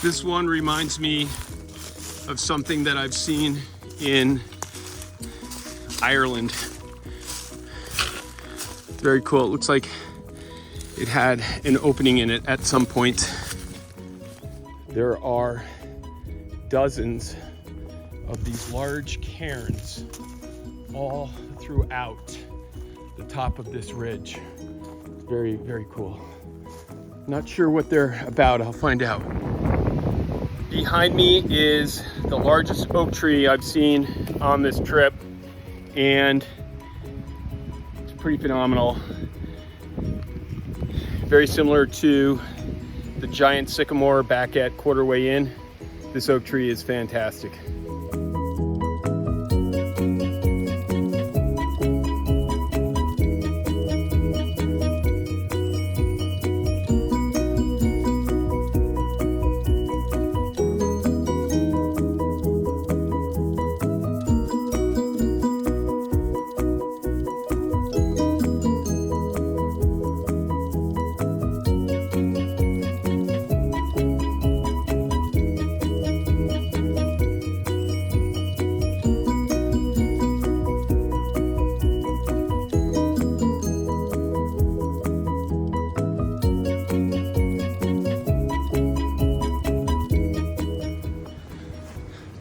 This one reminds me of something that I've seen in Ireland. It's very cool. It looks like it had an opening in it at some point. There are dozens of these large cairns all throughout the top of this ridge. Very, very cool. Not sure what they're about. I'll find out. Behind me is the largest oak tree I've seen on this trip, and it's pretty phenomenal. Very similar to the giant sycamore back at Quarterway Inn. This oak tree is fantastic.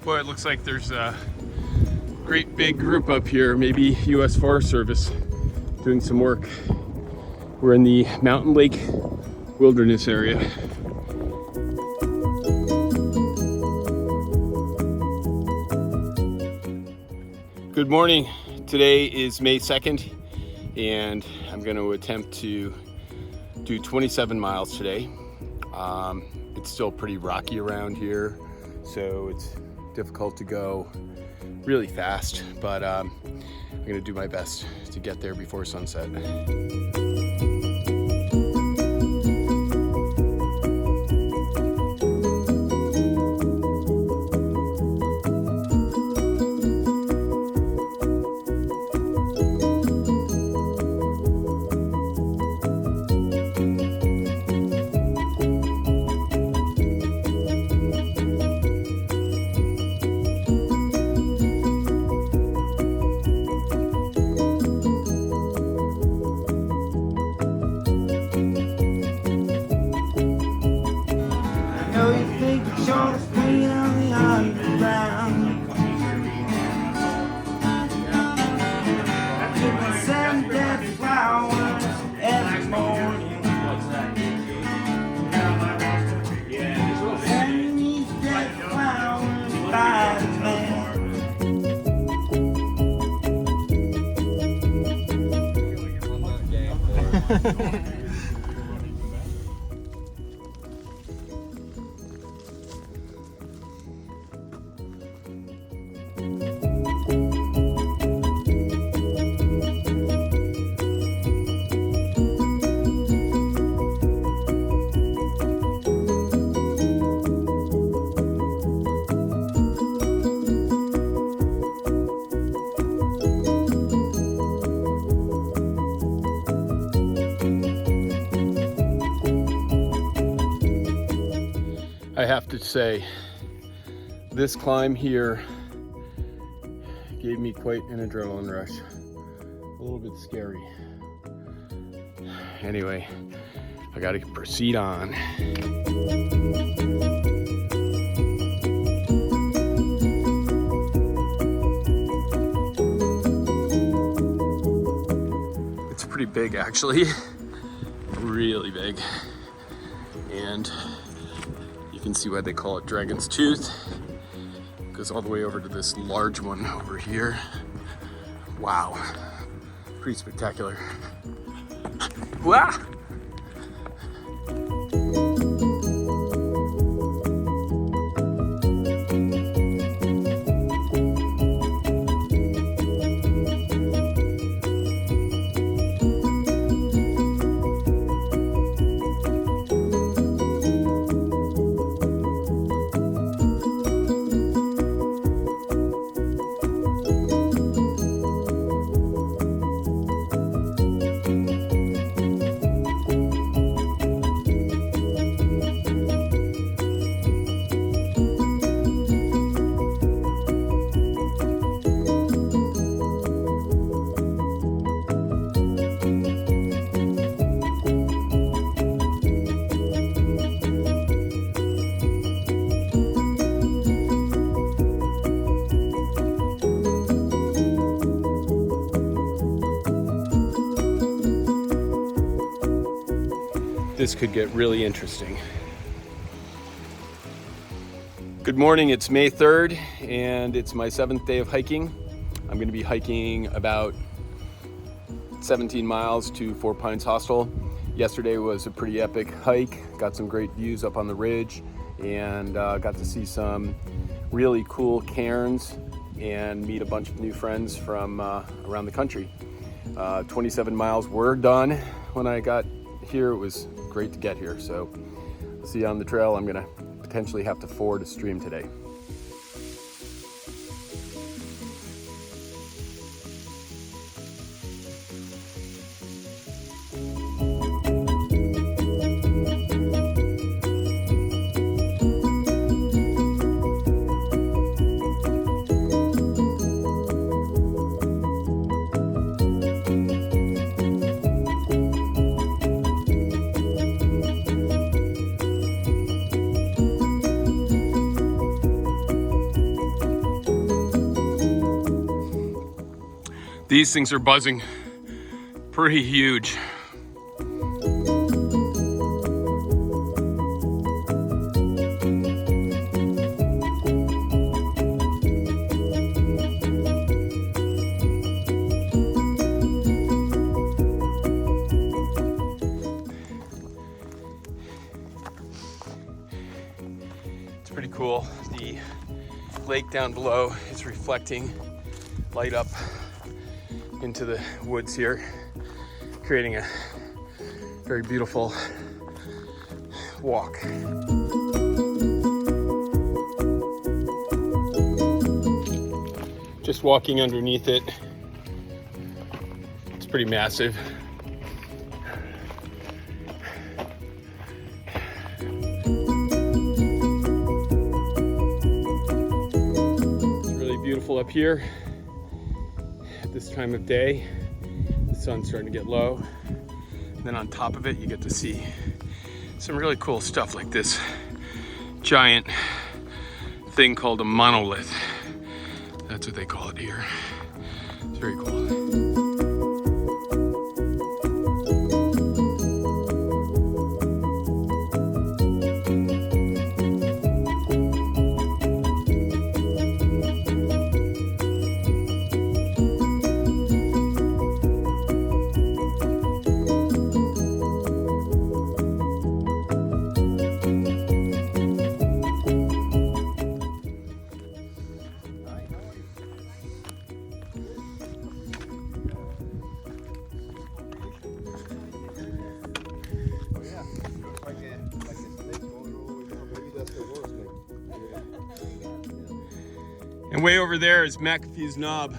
Boy, it looks like there's a great big group up here, maybe U.S. Forest Service doing some work. We're in the Mountain Lake Wilderness area. Good morning. Today is May 2nd, and I'm going to attempt to do 27 miles today. It's still pretty rocky around here, so it's difficult to go really fast, but I'm gonna do my best to get there before sunset. I have to say, this climb here gave me quite an adrenaline rush. A little bit scary. Anyway, I gotta proceed on. It's pretty big, actually. Really big. And you can see why they call it Dragon's Tooth. It goes all the way over to this large one over here. Wow, pretty spectacular. Wow. this could get really interesting. Good morning, it's May 3rd and it's my 7th day of hiking. I'm going to be hiking about 17 miles to Four Pines Hostel. Yesterday was a pretty epic hike, got some great views up on the ridge and got to see some really cool cairns and meet a bunch of new friends from around the country. 27 miles were done when I got here. It was great to get here. So I'll see you on the trail. I'm gonna potentially have to ford a stream today. These things are buzzing pretty huge. It's pretty cool. The lake down below is reflecting light up into the woods here, creating a very beautiful walk. Just walking underneath it, it's pretty massive. It's really beautiful up here. This time of day, the sun's starting to get low. And then on top of it, you get to see some really cool stuff like this giant thing called a monolith. That's what they call it here. It's very cool. And way over there is McAfee's Knob.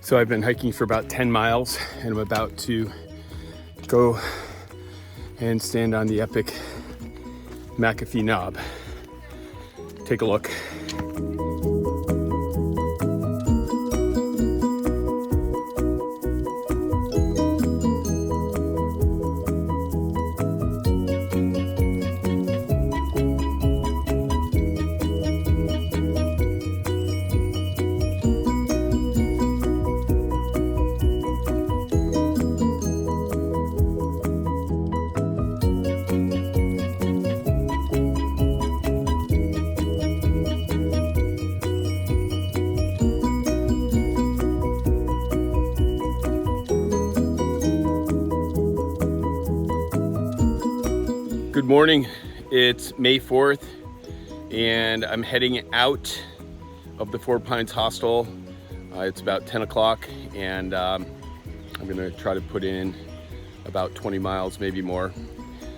So I've been hiking for about 10 miles and I'm about to go and stand on the epic McAfee Knob. Take a look. Good morning. It's May 4th and I'm heading out of the Four Pines Hostel. It's about 10 o'clock and I'm gonna try to put in about 20 miles, maybe more.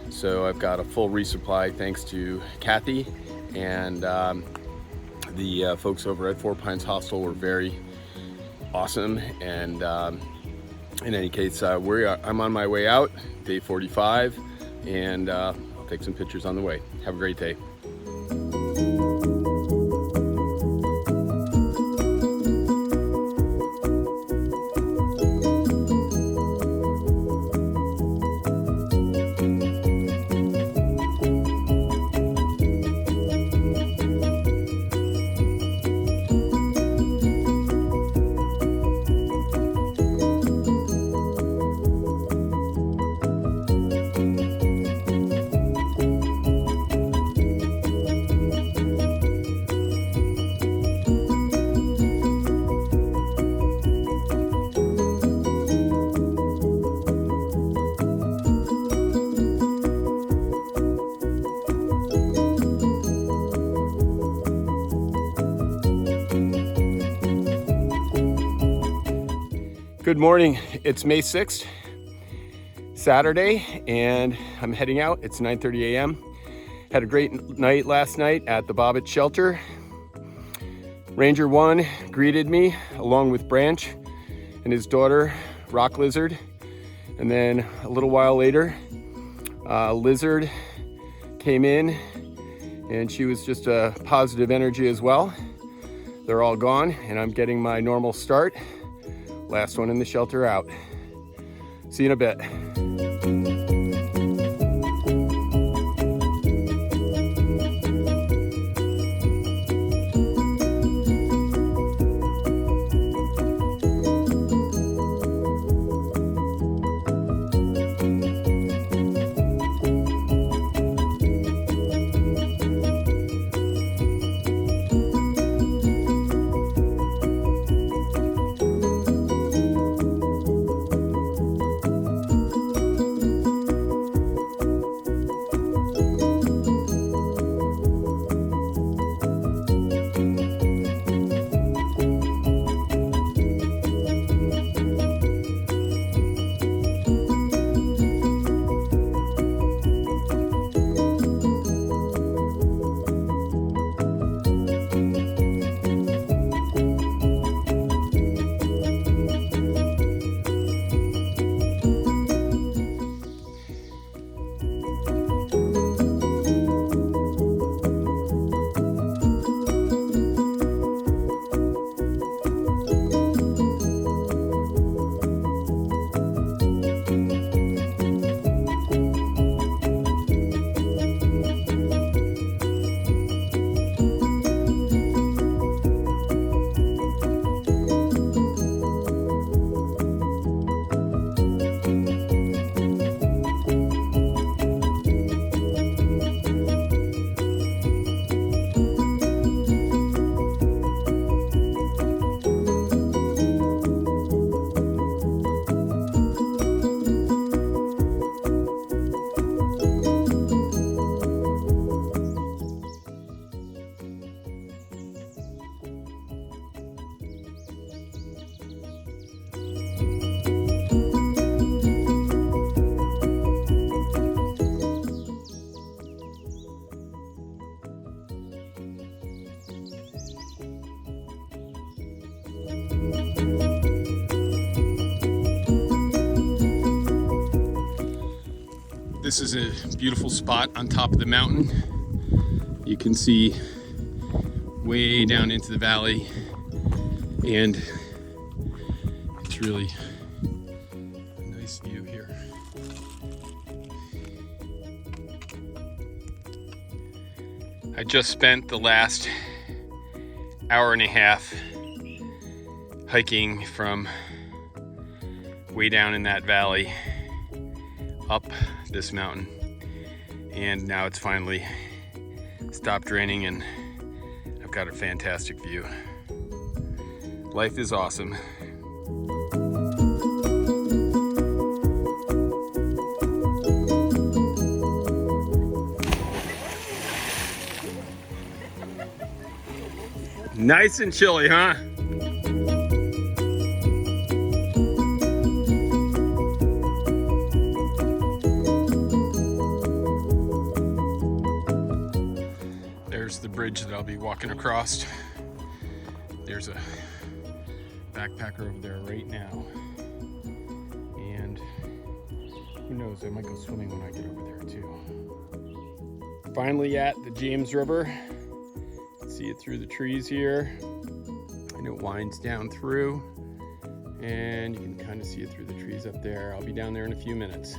So I've got a full resupply thanks to Kathy, and the folks over at Four Pines Hostel were very awesome. And in any case, I'm on my way out, day 45, and I'll take some pictures on the way. Have a great day. Good morning. It's May 6th, Saturday, and I'm heading out. It's 9:30 a.m. Had a great night last night at the Bobbitt shelter. Ranger 1 greeted me along with Branch and his daughter, Rock Lizard. And then a little while later, Lizard came in and she was just a positive energy as well. They're all gone and I'm getting my normal start. Last one in the shelter out. See you in a bit. This is a beautiful spot on top of the mountain. You can see way down into the valley, and it's really a nice view here. I just spent the last hour and a half hiking from way down in that valley up this mountain, and now it's finally stopped raining and I've got a fantastic view. Life is awesome. Nice and chilly, huh? There's the bridge that I'll be walking across. There's a backpacker over there right now. And who knows, I might go swimming when I get over there too. Finally at the James River. See it through the trees here. And it winds down through. And you can kind of see it through the trees up there. I'll be down there in a few minutes.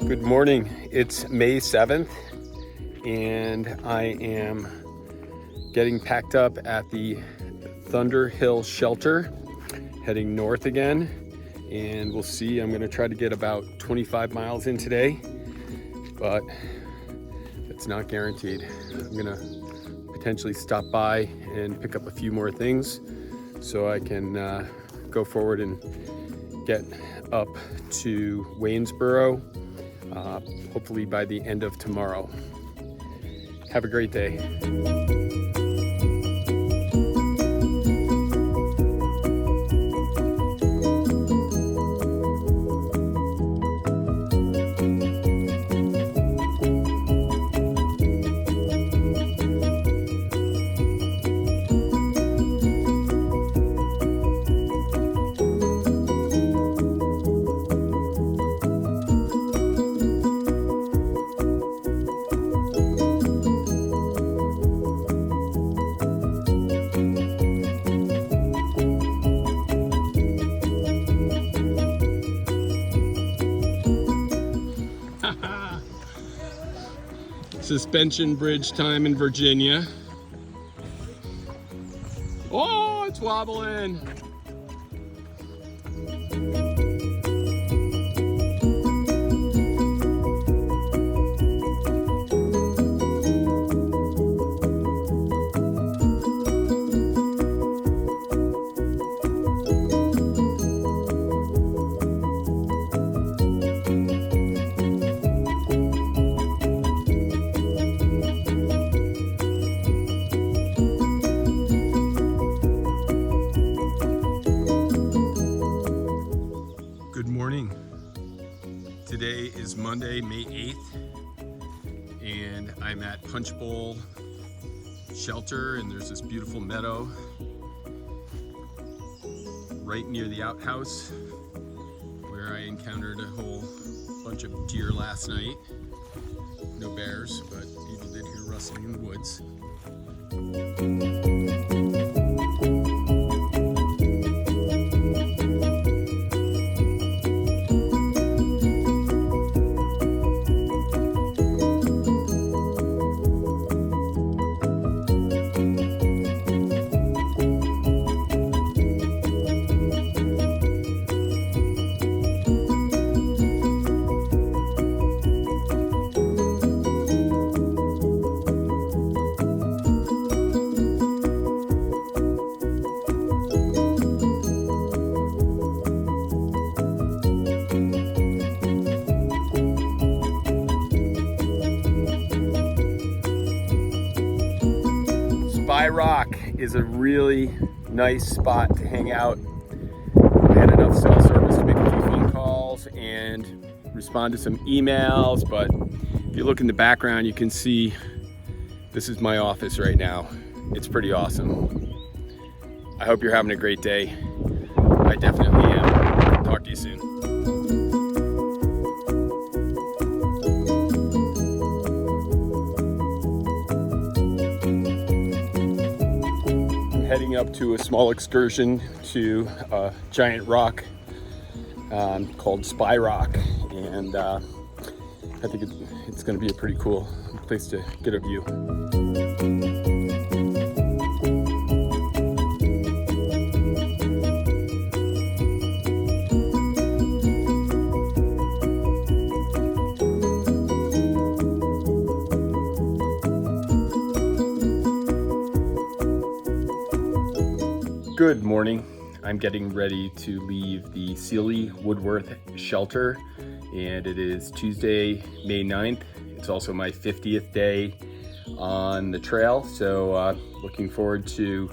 Good morning. It's May 7th and I am getting packed up at the Thunder Hill Shelter, heading north again, and we'll see. I'm going to try to get about 25 miles in today, but it's not guaranteed. I'm going to potentially stop by and pick up a few more things so I can go forward and get up to Waynesboro, hopefully by the end of tomorrow. Have a great day. Suspension bridge time in Virginia. Oh, it's wobbling. Today is Monday, May 8th, and I'm at Punch Bowl Shelter, and there's this beautiful meadow right near the outhouse where I encountered a whole bunch of deer last night. No bears, but people did hear rustling in the woods. Spy Rock is a really nice spot to hang out. I had enough cell service to make a few phone calls and respond to some emails, but if you look in the background, you can see this is my office right now. It's pretty awesome. I hope you're having a great day. I definitely am. Talk to you soon. Heading up to a small excursion to a giant rock called Spy Rock, and I think it's going to be a pretty cool place to get a view. Good morning. I'm getting ready to leave the Sealy Woodworth shelter, and it is Tuesday, May 9th. It's also my 50th day on the trail, so looking forward to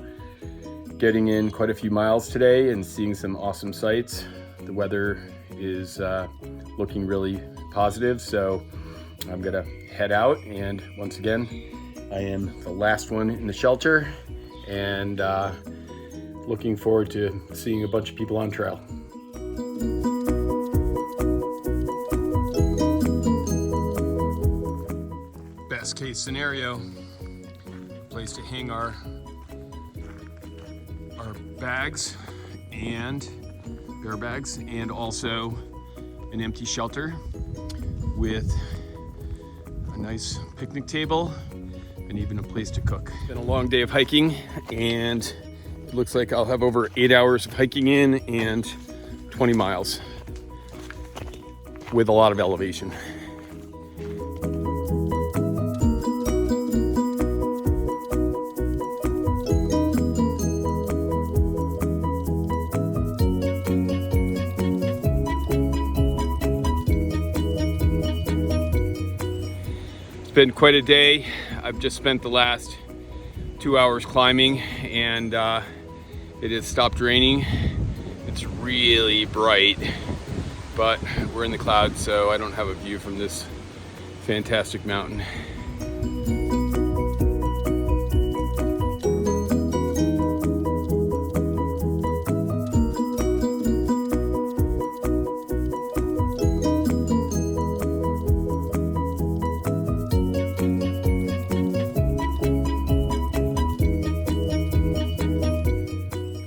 getting in quite a few miles today and seeing some awesome sights. The weather is looking really positive, so I'm gonna head out, and once again, I am the last one in the shelter, and looking forward to seeing a bunch of people on trail. Best case scenario, place to hang our bags and bear bags, and also an empty shelter with a nice picnic table and even a place to cook. It's been a long day of hiking, and it looks like I'll have over 8 hours of hiking in and 20 miles with a lot of elevation. It's been quite a day. I've just spent the last 2 hours climbing, and it has stopped raining. It's really bright, but we're in the clouds, so I don't have a view from this fantastic mountain.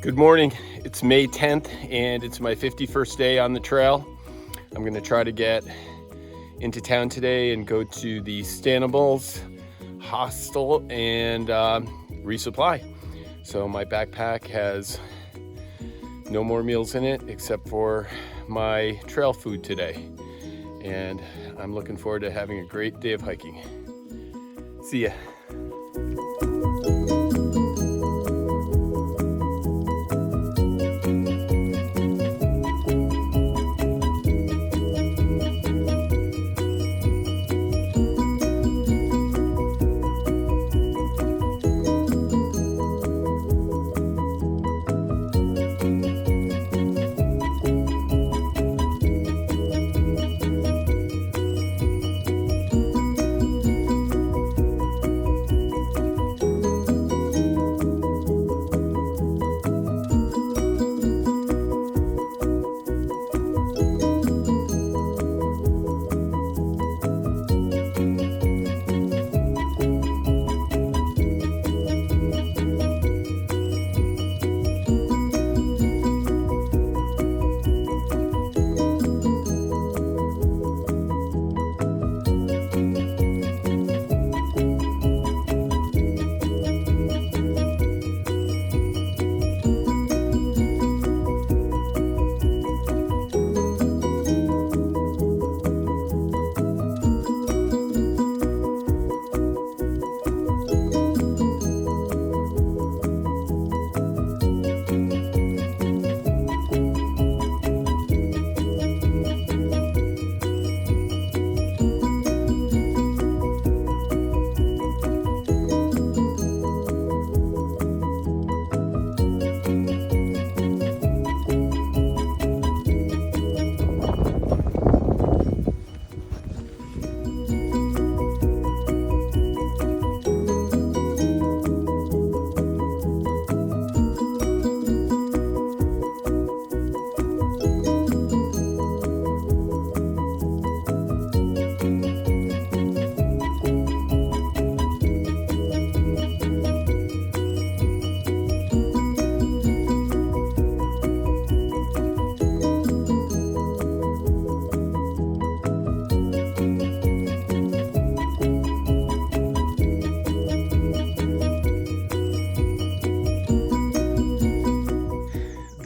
Good morning. It's May 10th, and it's my 51st day on the trail. I'm gonna try to get into town today and go to the Stanibles hostel and resupply. So my backpack has no more meals in it except for my trail food today. And I'm looking forward to having a great day of hiking. See ya.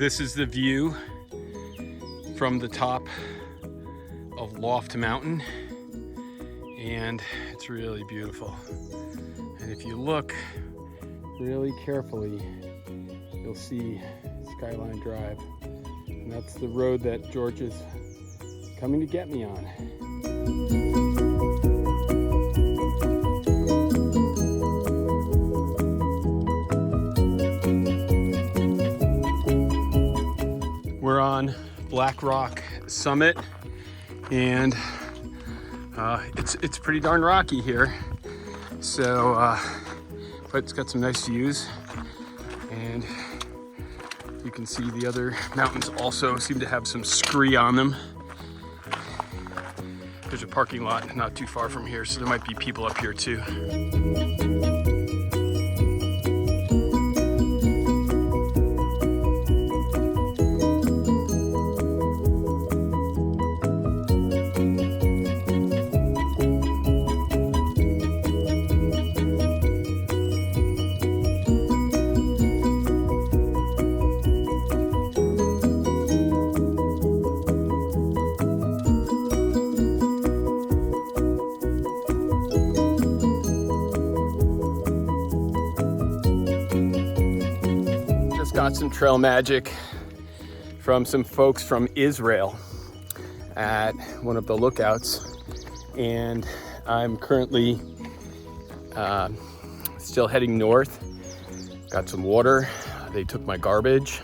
This is the view from the top of Loft Mountain, and it's really beautiful. And if you look really carefully, you'll see Skyline Drive, and that's the road that George is coming to get me on. We're on Black Rock Summit, and it's pretty darn rocky here. So, but it's got some nice views, and you can see the other mountains also seem to have some scree on them. There's a parking lot not too far from here, so there might be people up here too. Got some trail magic from some folks from Israel at one of the lookouts, and I'm currently still heading north. Got some water. They took my garbage,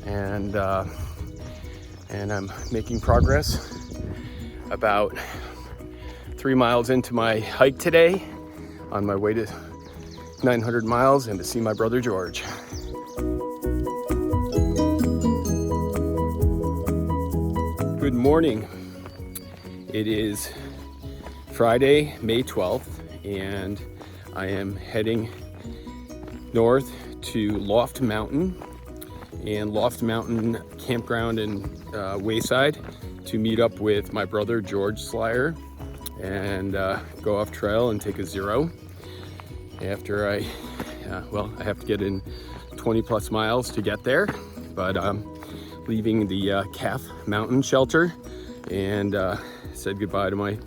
and I'm making progress. About 3 miles into my hike today, on my way to 900 miles and to see my brother George. Good morning. It is Friday, May 12th, and I am heading north to Loft Mountain and Loft Mountain Campground and Wayside to meet up with my brother George Slyer and go off trail and take a zero. After I have to get in 20 plus miles to get there, but leaving the Calf Mountain Shelter, and said goodbye to my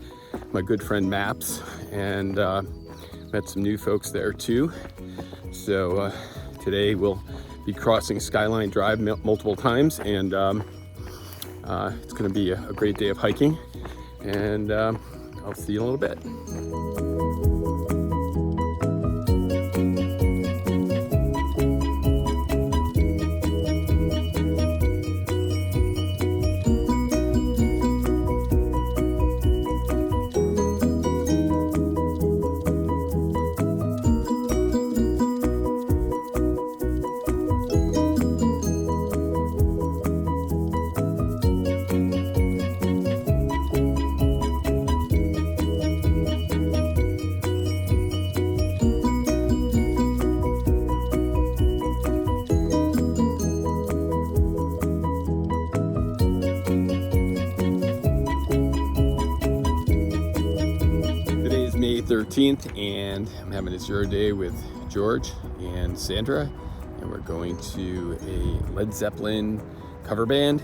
good friend Maps, and met some new folks there too. So today we'll be crossing Skyline Drive multiple times, and it's going to be a great day of hiking, and I'll see you in a little bit. May 13th, and I'm having a zero day with George and Sandra, and we're going to a Led Zeppelin cover band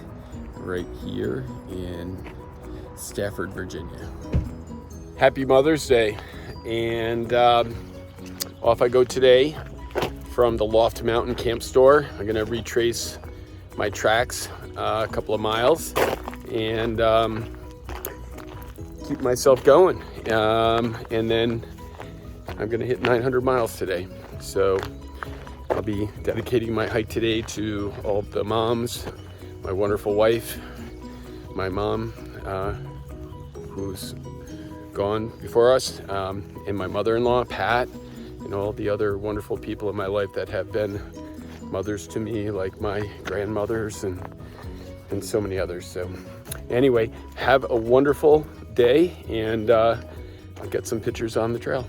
right here in Stafford, Virginia. Happy Mother's Day, and off I go today from the Loft Mountain Camp Store. I'm gonna retrace my tracks a couple of miles and keep myself going. And then I'm gonna hit 900 miles today. So I'll be dedicating my hike today to all the moms, my wonderful wife, my mom, who's gone before us, and my mother-in-law, Pat, and all the other wonderful people in my life that have been mothers to me, like my grandmothers and so many others. So anyway, have a wonderful day, and I'll get some pictures on the trail.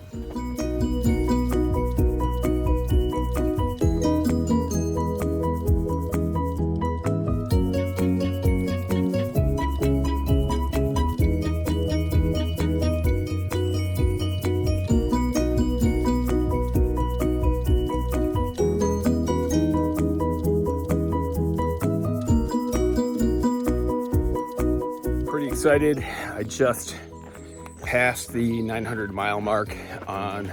excited. I just passed the 900-mile mark on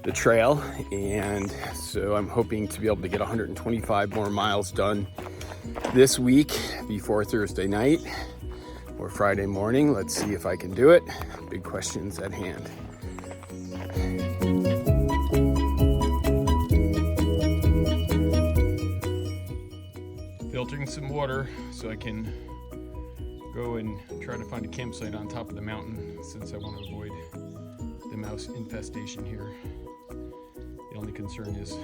the trail, and so I'm hoping to be able to get 125 more miles done this week before Thursday night or Friday morning. Let's see if I can do it. Big questions at hand. Filtering some water so I can go and try to find a campsite on top of the mountain, since I want to avoid the mouse infestation here. The only concern is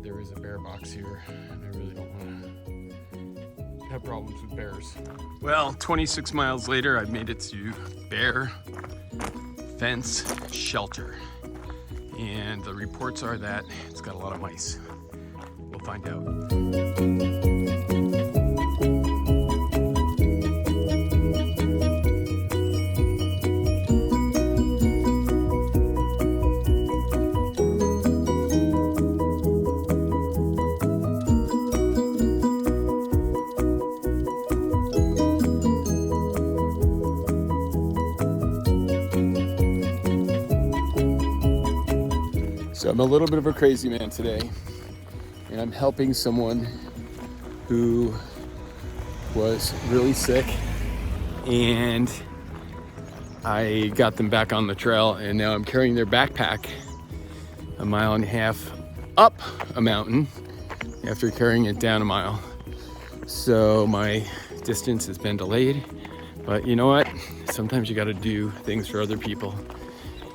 there is a bear box here, and I really don't want to have problems with bears. Well, 26 miles later, I've made it to Bear Fence Shelter, and the reports are that it's got a lot of mice. We'll find out. So I'm a little bit of a crazy man today, and I'm helping someone who was really sick, and I got them back on the trail, and now I'm carrying their backpack 1.5 miles up a mountain after carrying it down 1 mile. So my distance has been delayed, but you know what? Sometimes you got to do things for other people,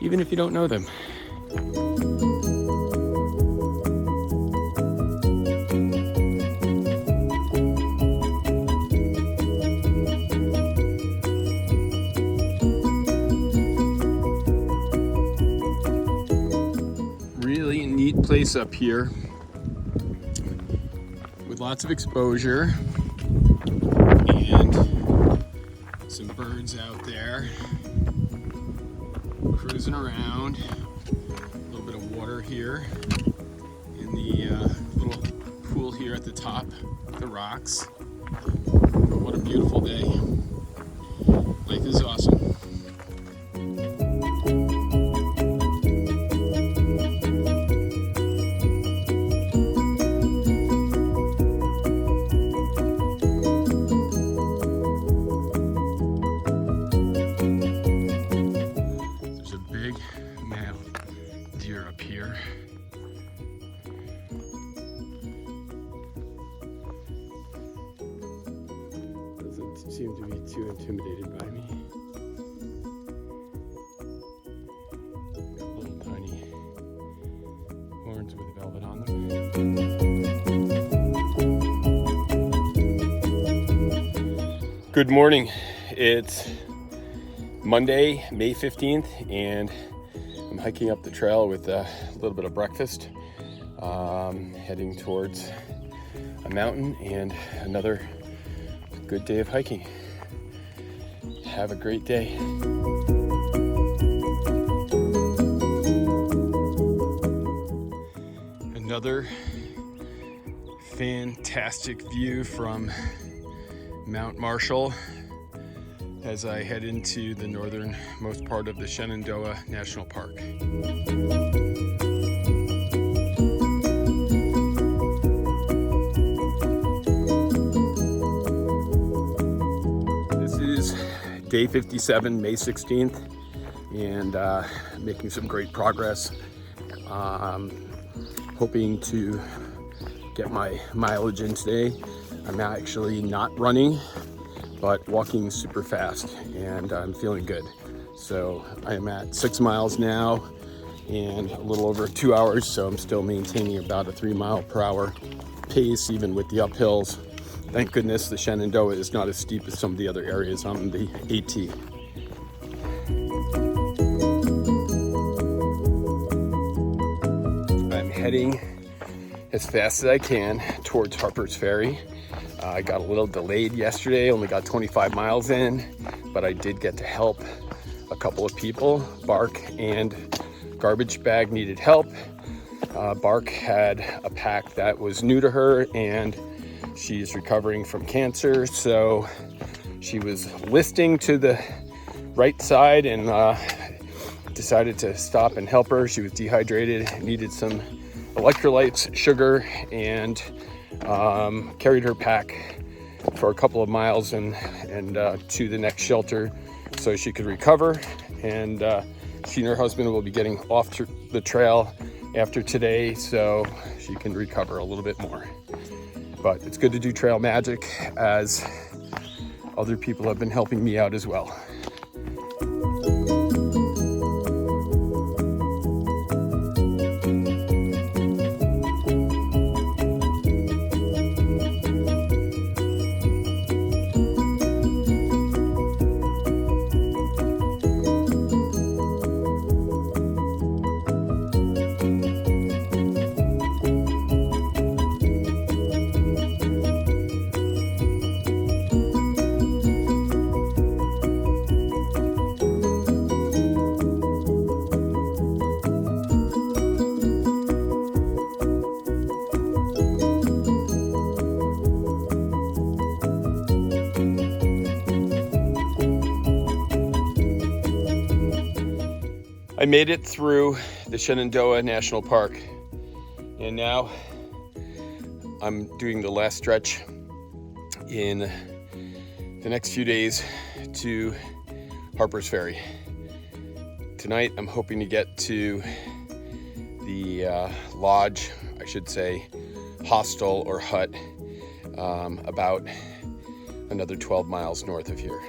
even if you don't know them. Really neat place up here with lots of exposure and some birds out there cruising around. A little bit of water here in the little pool here at the top, the rocks. What a beautiful day. Life is awesome. Deer up here. Doesn't seem to be too intimidated by me. Got little tiny horns with velvet on them. Good morning. It's Monday, May 15th, and I'm hiking up the trail with a little bit of breakfast, heading towards a mountain and another good day of hiking. Have a great day. Another fantastic view from Mount Marshall as I head into the northernmost part of the Shenandoah National Park. This is day 57, May 16th, and making some great progress. Hoping to get my mileage in today. I'm actually not running, but walking super fast, and I'm feeling good. So I am at 6 miles now and a little over 2 hours, so I'm still maintaining about a 3 mile per hour pace, even with the uphills. Thank goodness the Shenandoah is not as steep as some of the other areas on the AT. I'm heading as fast as I can towards Harper's Ferry. I got a little delayed yesterday, only got 25 miles in, but I did get to help a couple of people. Bark and Garbage Bag needed help. Bark had a pack that was new to her, and she's recovering from cancer, so She was listing to the right side and decided to stop and help her. She was dehydrated, needed some electrolytes, sugar, and carried her pack for a couple of miles and to the next shelter so she could recover. And she and her husband will be getting off the trail after today so she can recover a little bit more. But it's good to do trail magic, as other people have been helping me out as well. I made it through the Shenandoah National Park, and now I'm doing the last stretch in the next few days to Harper's Ferry. Tonight I'm hoping to get to the lodge, I should say hostel or hut, about another 12 miles north of here.